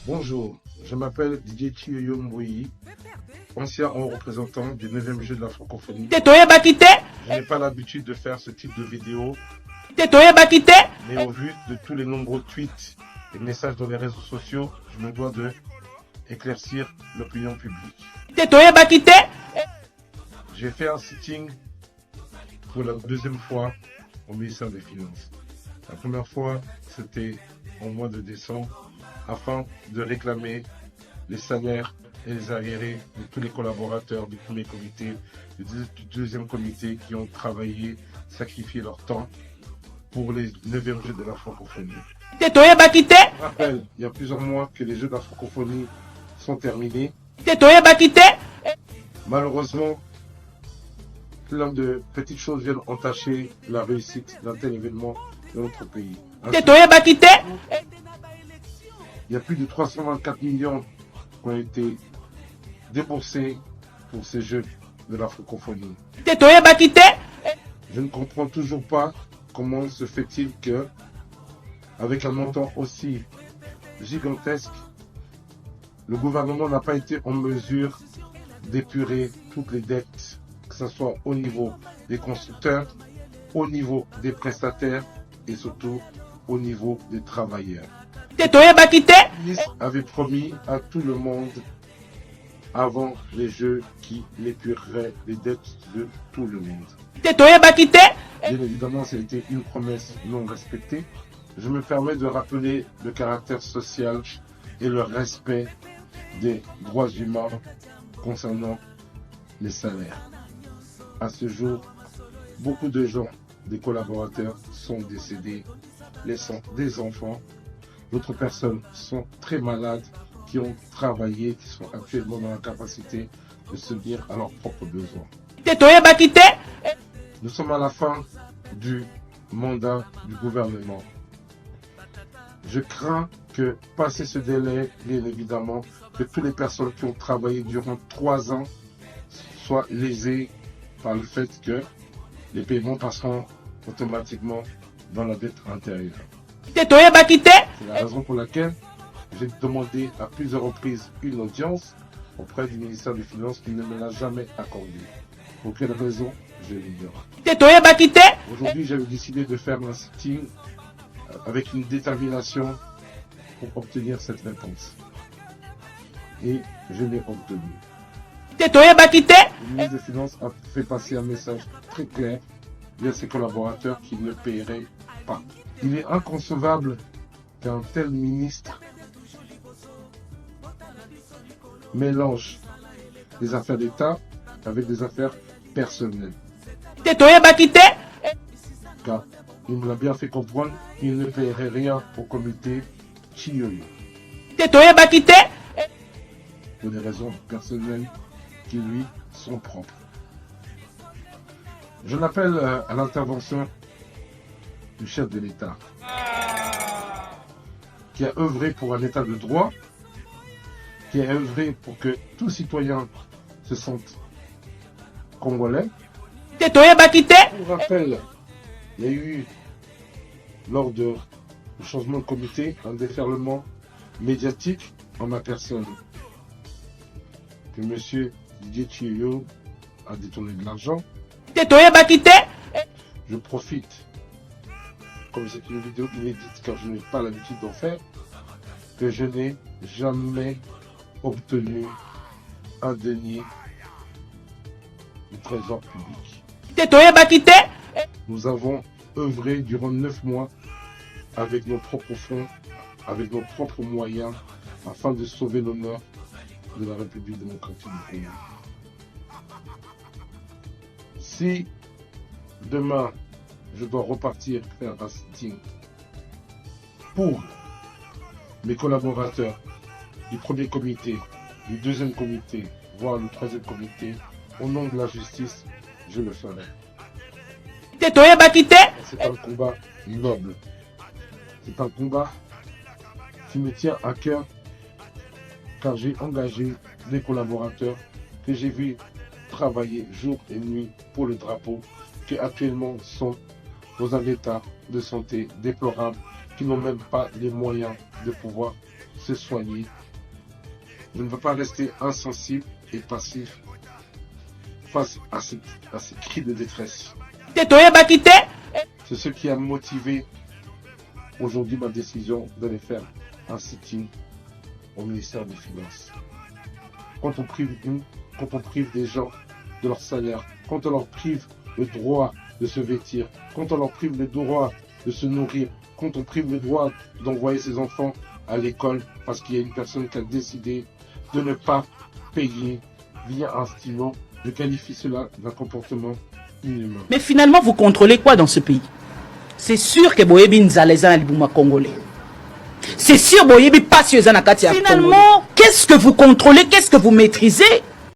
Bonjour, je m'appelle Didier Chioyo Mboyi, ancien haut représentant du 9e jeu de la francophonie. Je n'ai pas l'habitude de faire ce type de vidéo, mais au vu de tous les nombreux tweets et messages dans les réseaux sociaux, je me dois de éclaircir l'opinion publique. J'ai fait un sitting pour la deuxième fois au ministère des Finances. La première fois, c'était au mois de décembre, afin de réclamer les salaires et les arriérés de tous les collaborateurs du premier comité, du deuxième comité qui ont travaillé, sacrifié leur temps pour les 9e Jeux de la francophonie. Je rappelle, il y a plusieurs mois que les Jeux de la francophonie sont terminés. Malheureusement, plein de petites choses viennent entacher la réussite d'un tel événement dans notre pays. Ainsi, il y a plus de 324 millions qui ont été déboursés pour ces Jeux de la francophonie. Je ne comprends toujours pas comment se fait-il que, avec un montant aussi gigantesque, le gouvernement n'a pas été en mesure d'épurer toutes les dettes, que ce soit au niveau des constructeurs, au niveau des prestataires et surtout au niveau des travailleurs. Le ministre avait promis à tout le monde avant les Jeux qu'il épurerait les dettes de tout le monde. Bien évidemment, ça a été une promesse non respectée. Je me permets de rappeler le caractère social et le respect des droits humains concernant les salaires. À ce jour, beaucoup de gens, des collaborateurs, sont décédés, laissant des enfants. D'autres personnes sont très malades, qui ont travaillé, qui sont actuellement dans la capacité de subvenir à leurs propres besoins. Nous sommes à la fin du mandat du gouvernement. Je crains que, passé ce délai, bien évidemment, que toutes les personnes qui ont travaillé durant 3 ans soient lésées par le fait que les paiements passeront automatiquement dans la dette intérieure. C'est la raison pour laquelle j'ai demandé à plusieurs reprises une audience auprès du ministère des Finances qui ne me l'a jamais accordée. Pour quelle raison, je l'ignore. Aujourd'hui, j'avais décidé de faire un sitting avec une détermination pour obtenir cette réponse. Et je l'ai obtenu. Le ministre des Finances a fait passer un message très clair via ses collaborateurs qui ne paieraient pas. Il est inconcevable qu'un tel ministre mélange des affaires d'État avec des affaires personnelles. Car il me l'a bien fait comprendre qu'il ne paierait rien au comité Chioyo. Pour des raisons personnelles qui lui sont propres. Je l'appelle à l'intervention du chef de l'État, qui a œuvré pour un État de droit, qui a œuvré pour que tout citoyen se sente congolais. Pour rappel, il y a eu, lors du changement de comité, un déferlement médiatique en ma personne. Que M. Didier Chioyo a détourné de l'argent. Je profite, comme c'est une vidéo inédite car je n'ai pas l'habitude d'en faire, que je n'ai jamais obtenu un denier du trésor public. Nous avons œuvré durant 9 mois avec nos propres fonds, avec nos propres moyens, afin de sauver l'honneur de la République démocratique du Congo. Si demain je dois repartir faire un sitting pour mes collaborateurs du premier comité, du deuxième comité, voire le troisième comité, au nom de la justice, je le ferai. C'est un combat noble. C'est un combat qui me tient à cœur car j'ai engagé des collaborateurs que j'ai vu travailler jour et nuit pour le drapeau, qui actuellement sont dans un état de santé déplorable, qui n'ont même pas les moyens de pouvoir se soigner. Je ne veux pas rester insensible et passif face à ces cris de détresse. C'est ce qui a motivé aujourd'hui ma décision d'aller faire un sit-in au ministère des Finances. Quand on prive des gens de leur salaire, quand on leur prive le droit de se vêtir, quand on leur prive le droit de se nourrir, quand on prive le droit d'envoyer ses enfants à l'école parce qu'il y a une personne qui a décidé de ne pas payer via un stylo, je qualifie cela d'un comportement inhumain. Mais finalement, vous contrôlez quoi dans ce pays? C'est sûr que Boyebi Nzaleza Libouma Congolais. C'est sûr Boyebi Passioza Nakatia. Finalement, qu'est-ce que vous contrôlez? Qu'est-ce que vous maîtrisez?